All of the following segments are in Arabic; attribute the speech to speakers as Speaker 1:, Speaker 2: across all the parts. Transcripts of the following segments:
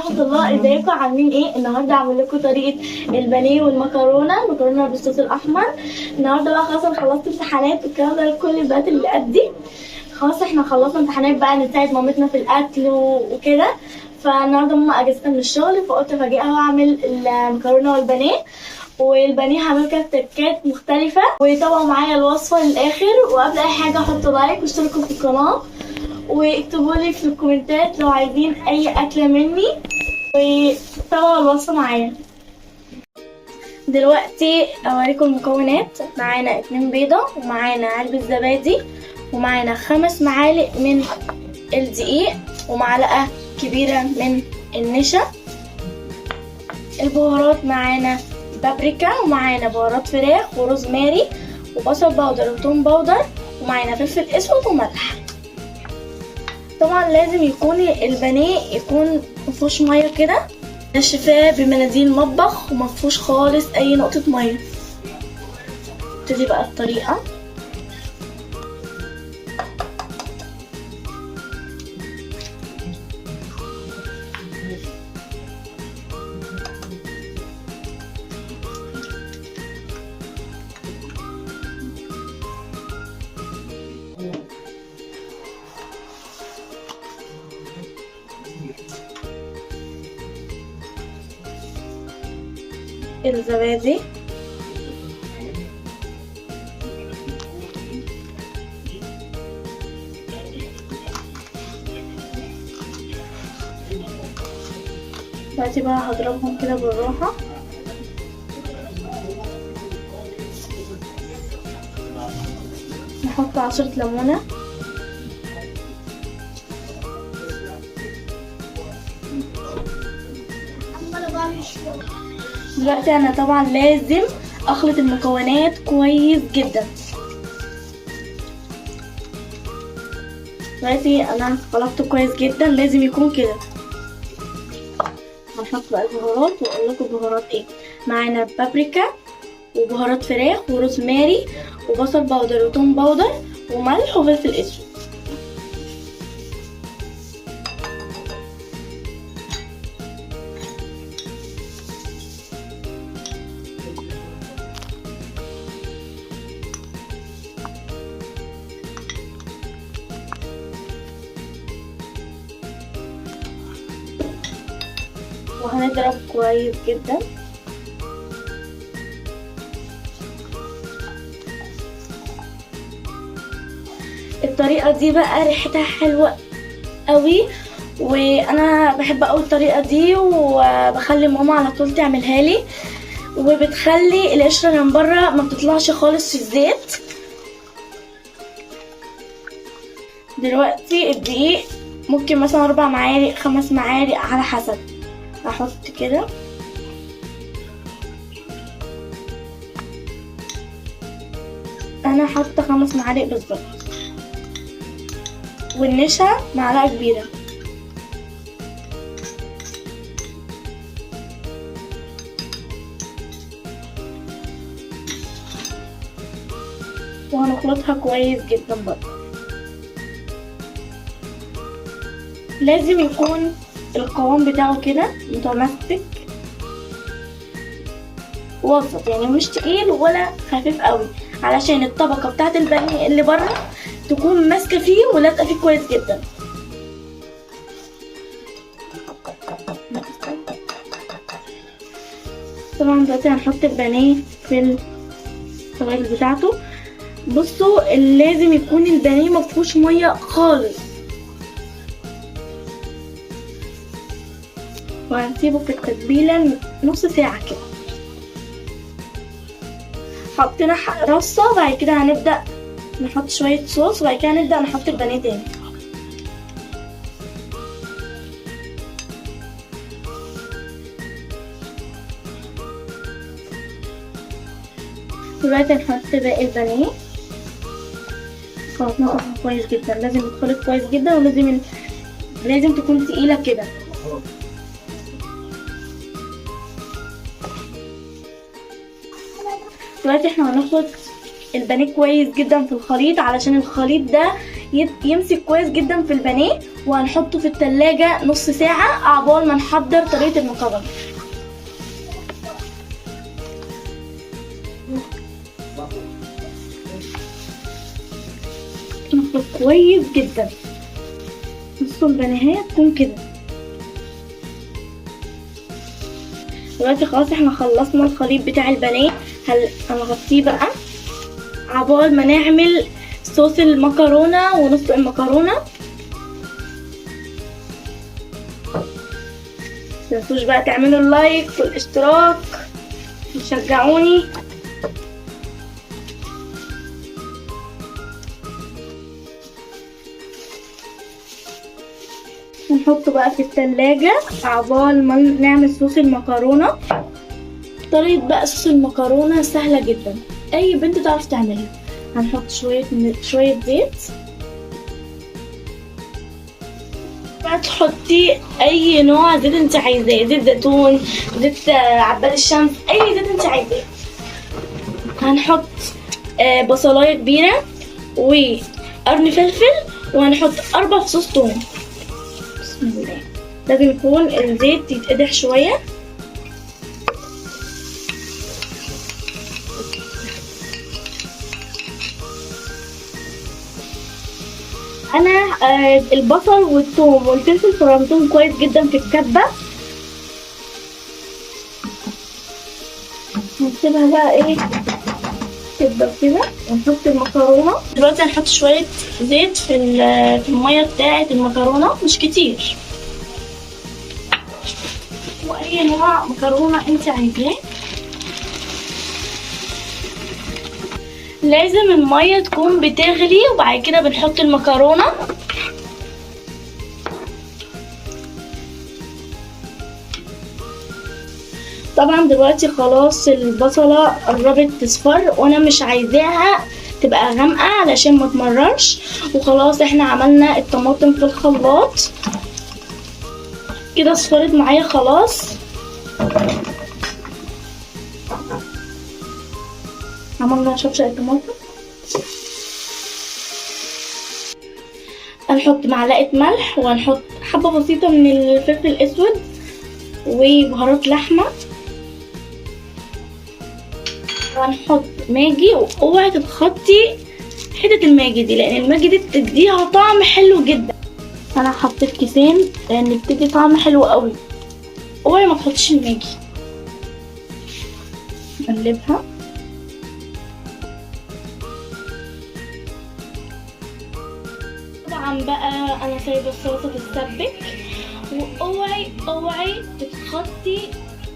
Speaker 1: ورحمه الله. ازيكم عاملين ايه؟ النهارده هعمل لكم طريقه البانيه المكرونه بالصوص الاحمر. النهارده بقى خلاص انا خلصت امتحانات والكلام ده لكل البنات اللي قدي. خلاص احنا خلصنا امتحانات بقى نساعد مامتنا في الاكل وكده. فالنهارده ماما اجازتها من الشغل فقلت افاجئها واعمل المكرونه والبانيه. والبانيه هعمل كده تركات مختلفه. وطبعا معايا الوصفه للاخر. وقبل اي حاجه حطوا لايك واشتركوا في القناه واكتبوا لي في الكومنتات لو عايزين اي اكله مني. وطبعا الوصفه معايا دلوقتي. اوريكم المكونات. معانا 2 بيضه ومعانا علبه زبادي ومعانا 5 معالق من الدقيق ومعلقه كبيره من النشا. البهارات معانا بابريكا ومعانا بهارات فراخ وروزماري وبصل بودر وتوم بودر ومعانا فلفل اسود وملح. طبعا لازم يكون البانيه يكون مفيهوش ميه كده، نشفاه بمناديل مطبخ ومفيهوش خالص اي نقطه ميه. نبتدي بقى الطريقه. الزبادي دلوقتي بقى هضربهم كده بالراحة. نحط عصرة ليمونة دلوقتي. انا طبعا لازم اخلط المكونات كويس جدا. دلوقتي انا خلطته كويس جدا، لازم يكون كده. هنحط بقى البهارات واقول لكم البهارات ايه. معانا بابريكا وبهارات فراخ وروزماري وبصل بودر وتوم بودر وملح وفلفل اسود. وهنضرب كويس جدا. الطريقة دي بقى ريحتها حلوة قوي وانا بحب قوي الطريقة دي، وبخلي ماما على طول تعملها لي، وبتخلي القشرة من بره ما بتطلعش خالص في الزيت. دلوقتي الدقيق ممكن مثلا 4 معالق 5 معالق على حسب. احط كده انا حاطه 5 معالق بالظبط. والنشا معلقه كبيره. وهنخلطها كويس جدا برضه. لازم يكون القوام بتاعه كده متماسك وسط، يعني مش تقيل ولا خفيف قوي، علشان الطبقه بتاعه البانيه اللي بره تكون ماسكه فيه ولازقه فيه كويس جدا. طبعا دلوقتي هنحط البانيه في الطبق بتاعته. بصوا لازم يكون البانيه مفيهوش ميه خالص، وهنسيبه في التتبيله نص ساعه كده. حطينا رصه، بعد كده هنبدا نحط شويه صوص، وبعد كده نبدا نحط البانيه تاني. دلوقتي نحط باقي البانيه. خلطناها كويس جدا، لازم تتخلط كويس جدا، ولازم تكون تقيله كده. دلوقتي احنا هنخلط البانيه كويس جدا في الخليط، علشان الخليط ده يمسك كويس جدا في البانيه، وهنحطه في التلاجة نص ساعة عقبال ما نحضر طريقة المكرونة. نخلط كويس جدا. نص البانيه تكون كده. دلوقتي خلاص احنا خلصنا الخليط بتاع البانيه. هنغطيه بقى عقبال ما نعمل صوص المكرونة ونسلق المكرونة. متنسوش بقى تعملوا اللايك والاشتراك وتشجعوني. نحطه بقى في التلاجة عقبال ما نعمل صوص المكرونة. طريقة بقى صوص المكرونة سهلة جدا، اي بنت تعرف تعملها. هنحط شوية زيت. تحطي اي نوع زيت انت عايزاه، زيت زيتون، زيت عباد الشمس، اي زيت انت عايزاه. هنحط بصلايه كبيره وقرن فلفل، وهنحط 4 فصوص توم. بسم الله. لازم يكون الزيت يتقدح شويه. انا البصل والثوم والفلفل فرمتهم كويس جدا في الكبه. نسيبها بقى ايه تبقى كده، ونحط المكرونه. دلوقتي هنحط شويه زيت في الميه بتاعه المكرونه، مش كتير، واي نوع مكرونه انت عايزاه. لازم الميه تكون بتغلي، وبعد كده بنحط المكرونه. طبعا دلوقتي خلاص البصله قربت تصفر، وانا مش عايزاها تبقى غامقه علشان ما تمررش. وخلاص احنا عملنا الطماطم في الخلاط كده، اصفرت معايا خلاص. عملنا شطشة الطماطم. هنحط معلقة ملح، وهنحط حبة بسيطة من الفلفل الأسود وبهارات لحمة، وهنحط ماجي. واوعي تتخطي حتة الماجي دي، لأن الماجي دي بتديها طعم حلو جدا. أنا حطيت كيسين لأن بتدي طعم حلو قوي. اوعي ما تحطيش الماجي. نقلبها. طبعا بقى انا سايبه الصلصه تتسبك، واوعي تتخطي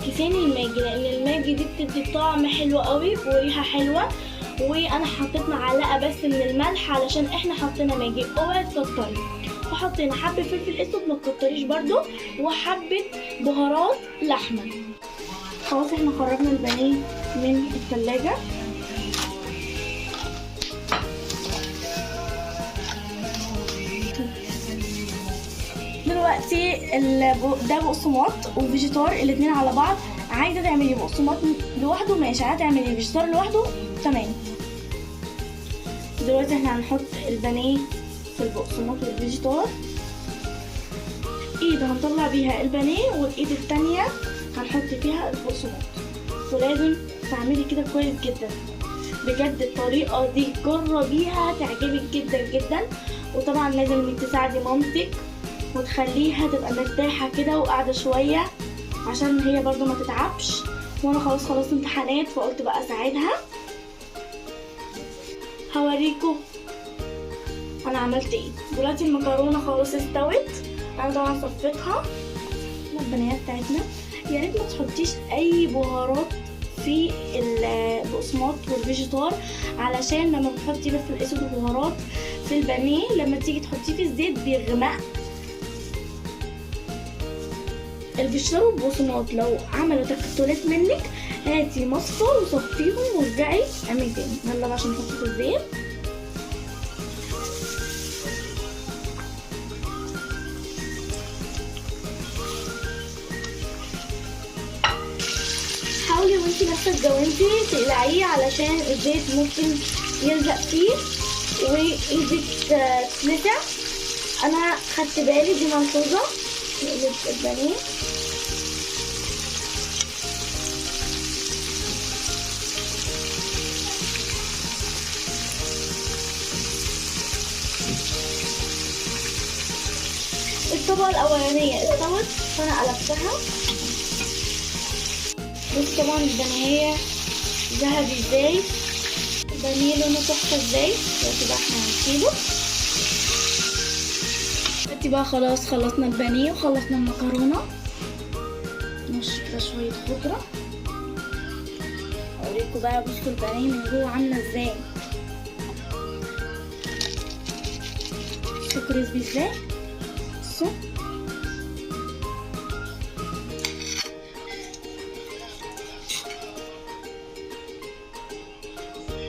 Speaker 1: كيسين الماجي، لان الماجي دي بتدي طعم حلو قوي وريحه حلوه. وانا حطيت معلقه بس من الملح علشان احنا حطينا ماجي. اوعي تكتري. وحطينا حبه فلفل اسود، ما تكتريش برضو، وحبه بهارات لحمه. خلاص احنا خرجنا البانيه من الثلاجه. دلوقتي ده بقسماط وفيجيتار الاتنين على بعض. عايزه تعملي بقسماط لوحده ماشي، عايزه تعملي فيجيتار لوحده تمام. دلوقتي احنا هنحط البانيه في البقسماط والفيجيتار. ايد هنطلع بيها البانيه، والايد التانية هنحط فيها البقسماط. ولازم تعملي كده كويس جدا بجد. الطريقه دي جربيها تعجبك جدا جدا. وطبعا لازم انك تساعدي مامتك وتخليها تبقى مرتاحة كده وقاعدة شوية عشان هي برضو ما تتعبش. وانا خلاص خلصت امتحانات، فقلت بقى اساعدها. هوريكم انا عملت ايه. دلوقتي المكرونة خلاص استوت. انا طبعا صفيتها. البانيه بتاعتنا يا ريت ما تحطيش اي بهارات في البقسماط والفيجيتار، علشان لما بتحطي فلفل اسود وبهارات في البانيه لما تيجي تحطيه في الزيت بيغمق. الفيجيتار والبقسماط لو عملوا تكتلات منك، هاتي مصفى وصفيهم وارجعي اعملي تاني. يلا بقى عشان نحطه في الزيت. حاولي وانتي لسه تجاوبتي تقلعيه علشان الزيت ممكن يلزق فيه. وايدك تتلسع. انا خدت بالي دي ملحوظه. نقلب البانيه. الطبقه الاولانيه استوت فانا قلبتها. بص طبعا البانيه ذهبي ازاي، البانيه لونه تحفه ازاي. دلوقتي بقى احنا هنسيبه. دلوقتي بقى خلاص خلصنا البانيه وخلصنا المكرونه. نرش كده شويه خضره. اوريكم بقى بصوا البانيه من جوه عامله ازاي. شوفوا كريسبي ازاي. بصوا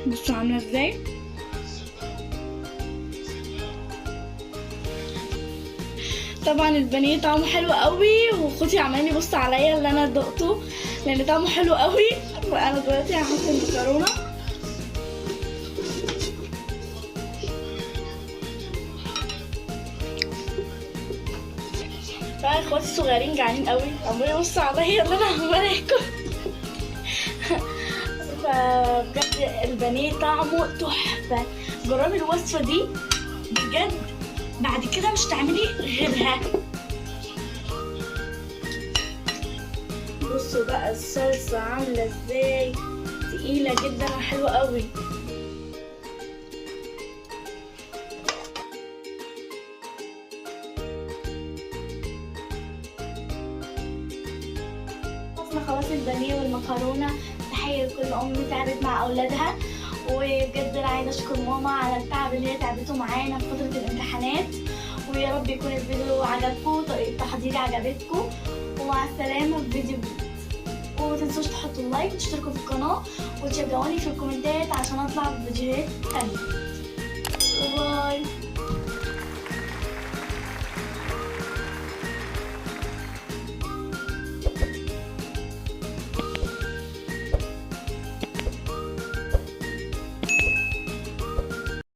Speaker 1: بصوا عامله ازاي. طبعا البانيه طعمه حلو قوي، واخوتي عمال يبص عليا اللي انا دقته لان طعمه حلو قوي. وانا دلوقتي هحط المكرونه. بقى اخواتي الصغيرين جعانين قوي عمالين يبصوا عليا اللي انا عماله اكل. فبجد البانيه طعمه تحفه. جربي الوصفه دي بجد، بعد كده مش تعملي غيرها. بصوا بقى الصلصه عامله ازاي، تقيله جدا وحلوه قوي. خلاص البانيه والمكرونه. تحيه لكل ام تعبت مع اولادها، وبجد انا عايزه اشكر ماما على التعب اللي هي تعبته معانا في فتره الامتحانات. ويا رب يكون الفيديو عجبكم وطريقه تحضيري عجبتكم. ومع السلامه في فيديو جديد. ومتنسوش تحطوا اللايك وتشتركوا في القناه وتشجعوني في الكومنتات عشان اطلع بفيديوهات تانيه. باي.